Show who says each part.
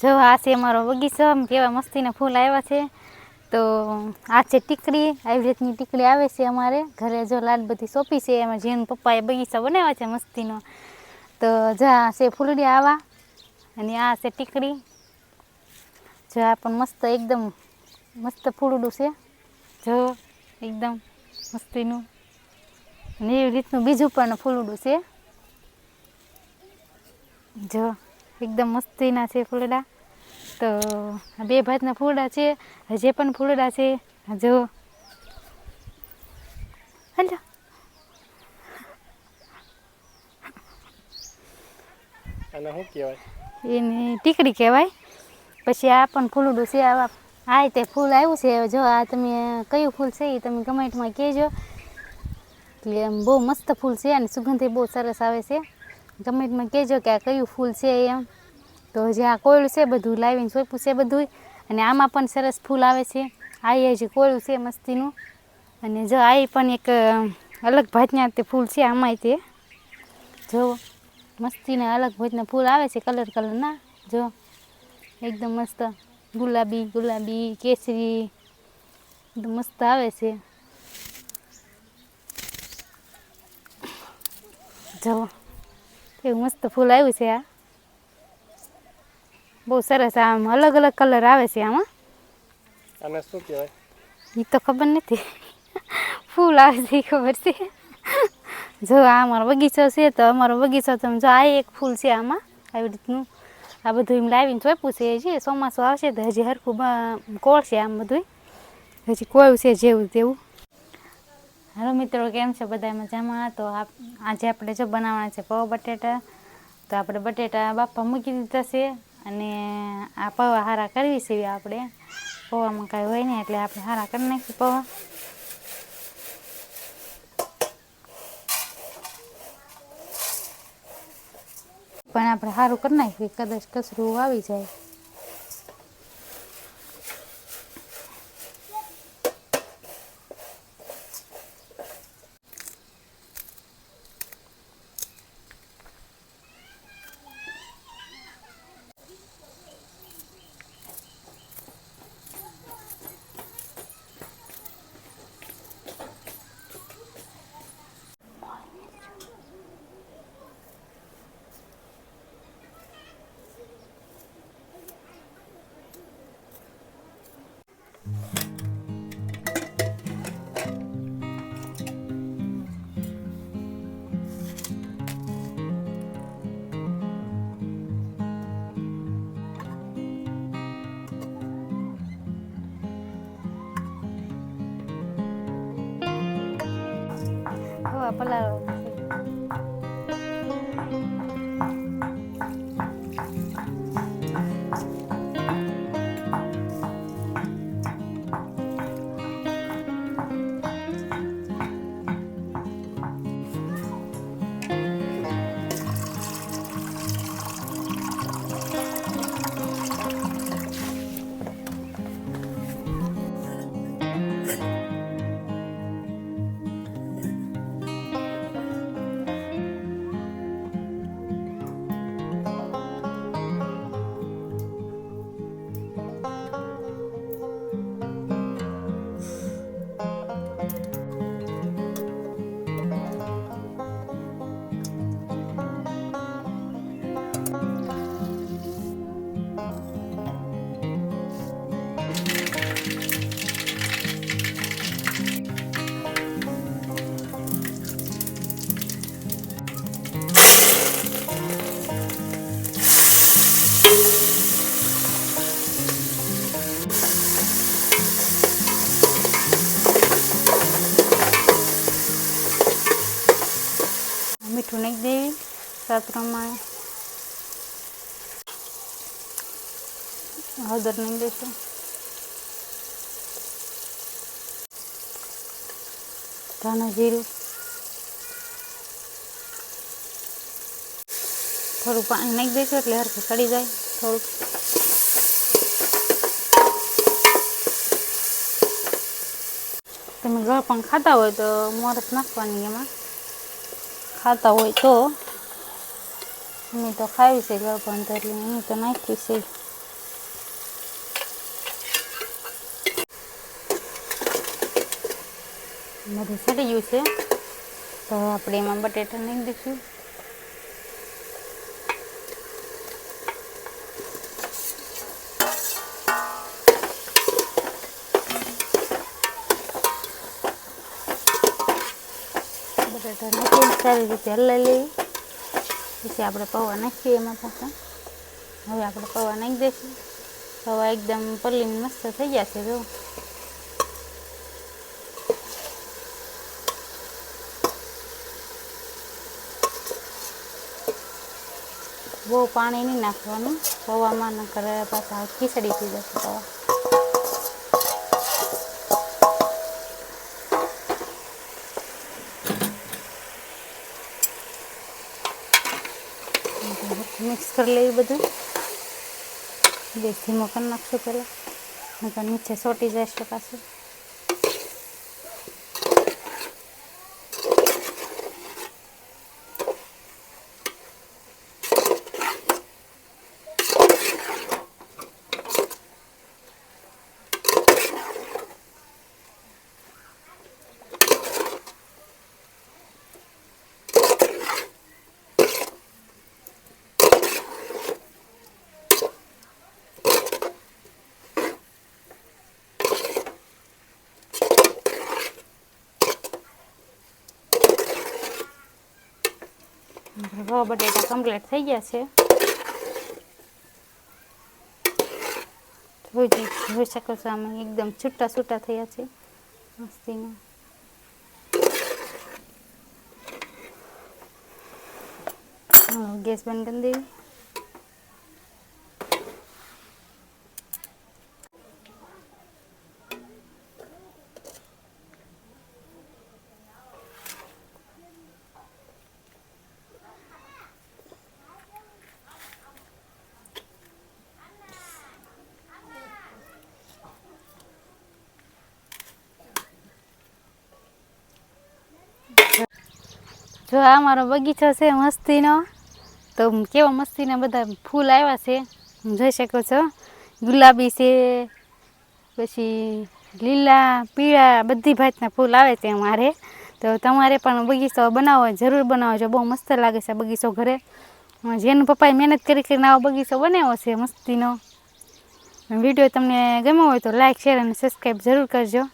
Speaker 1: જો આ છે અમારો બગીચો, કેવા મસ્તીના ફૂલ આવ્યા છે. તો આ છે ટીકડી, આવી રીતની ટીકડી આવે છે અમારે ઘરે. જો લાલ બધી સોંપી છે, એમાં જેનું પપ્પાએ બગીચો બનાવ્યો છે મસ્તીનો. તો જા છે ફૂલડી આવા, અને આ છે ટીકડી. જો આ પણ મસ્ત એકદમ મસ્ત ફૂલડું છે. જો એકદમ મસ્તીનું. અને એવી રીતનું બીજું પણ ફૂલડું છે. જો એકદમ મસ્તીના છે ફૂલડા. તો આ બે ભાતના ફૂલડા છે. જે પણ ફૂલડા છે જો હાલો.
Speaker 2: અને શું કહેવાય?
Speaker 1: એની ટીકડી કહેવાય. પછી આ પણ ફૂલડું છે. આવા આ તે ફૂલ આવ્યું છે. જો આ તમે કયું ફૂલ છે એ તમે કમેન્ટમાં કહેજો. એટલે એમ બહુ મસ્ત ફૂલ છે અને સુગંધ બહુ સરસ આવે છે. કમેન્ટમાં કહેજો કે આ કયું ફૂલ છે એમ. તો જે આ કોયલું છે બધું લાવીને સોંપ્યું છે બધું. અને આમાં પણ સરસ ફૂલ આવે છે. આ જે કોયલું છે મસ્તીનું. અને જો આ પણ એક અલગ ભાતના તે ફૂલ છે આમાંય તે. જો મસ્તીના અલગ ભાતના ફૂલ આવે છે કલર કલરના. જો એકદમ મસ્ત ગુલાબી ગુલાબી કેસરી એકદમ મસ્ત આવે છે. જો કેવું મસ્ત ફૂલ આવ્યું છે આ. બહુ સરસ. આમ અલગ અલગ કલર આવે છે આમાં.
Speaker 2: આને શું કહેવાય?
Speaker 1: એ તો ખબર નથી. ફૂલ આવે છે એ ખબર છે. જો આ અમારો બગીચો છે. તો અમારો બગીચો તમે જો આ એક ફૂલ છે આમાં આવી રીતનું. આ બધું એમ લાવીને સોંપ્યું છે. હજી ચોમાસું આવશે તો હજી હરખું કોળશે આમ બધું. હજી કોયું છે જેવું તેવું. હાલો મિત્રો, કેમ છે બધા મજામાં? તો આજે આપણે જો બનાવવાના છે પૌવા બટેટા. તો આપણે બટેટા બાફવા મૂકી દીધા છે. અને આ પૌવા હારા કરવી છે આપણે. પૌવામાં કાંઈ હોય નહીં એટલે આપણે હારા કરી નાખીએ પૌવા. પણ આપણે સારું કરી નાખીએ, કદાચ કચરું આવી જાય. પલાળવાનું છે. મીઠું નાખી દેવી સ્વાદ પ્રમાણે. હળદર નાખી દઈશું. ધાણા જીરું. થોડું પાણી નાખી દઈશું એટલે હરખું સડી જાય. થોડુંક તમે ગળ પણ ખાતા હોય તો મોરસ નાખવાની એમાં. ખાતા હોય તો અમે તો ખાવી છે ગળ પણ, એટલે અમે તો નાખી છે. બધું સડી ગયું છે તો આપણે એમાં બટેટા નાખી દઈશું. બટેટા નાખીને સારી રીતે હલાવી લઈએ. પછી આપણે પૌવા નાખીએ એમાં પાછા. હવે આપણે પૌવા નાખી દઈશું. પૌવા એકદમ પલીને મસ્ત થઈ ગયા છે. જો બહુ પાણી નહીં નાખવાનું પૌવામાં, નકર પાછા ખીચડી થઈ જશે પૌવા. મિક્સ કરી લઈએ બધું. ગેસ ધીમો કરી નાખશું પહેલાં, નકર નીચે ચોંટી જશે પાછું. રવા બટેટા કમ્પ્લીટ થઈ ગયા છે. જોઈ શકો છો આમાં એકદમ છૂટા છૂટા થયા છે મસ્તીના. ગેસ બંધ કરી દેવી. જો આ મારો બગીચો છે મસ્તીનો, તો કેવા મસ્તીના બધા ફૂલ આવ્યા છે જોઈ શકો છો. ગુલાબી છે, પછી લીલા, પીળા, બધી ભાતના ફૂલ આવે છે અમારે. તો તમારે પણ બગીચો બનાવો, જરૂર બનાવજો. બહુ મસ્ત લાગે છે બગીચો ઘરે. જેનું પપ્પાએ મહેનત કરીને આવો બગીચો બનાવ્યો છે મસ્તીનો. વિડીયો તમને ગમ્યો હોય તો લાઈક, શેર અને સબસ્ક્રાઈબ જરૂર કરજો.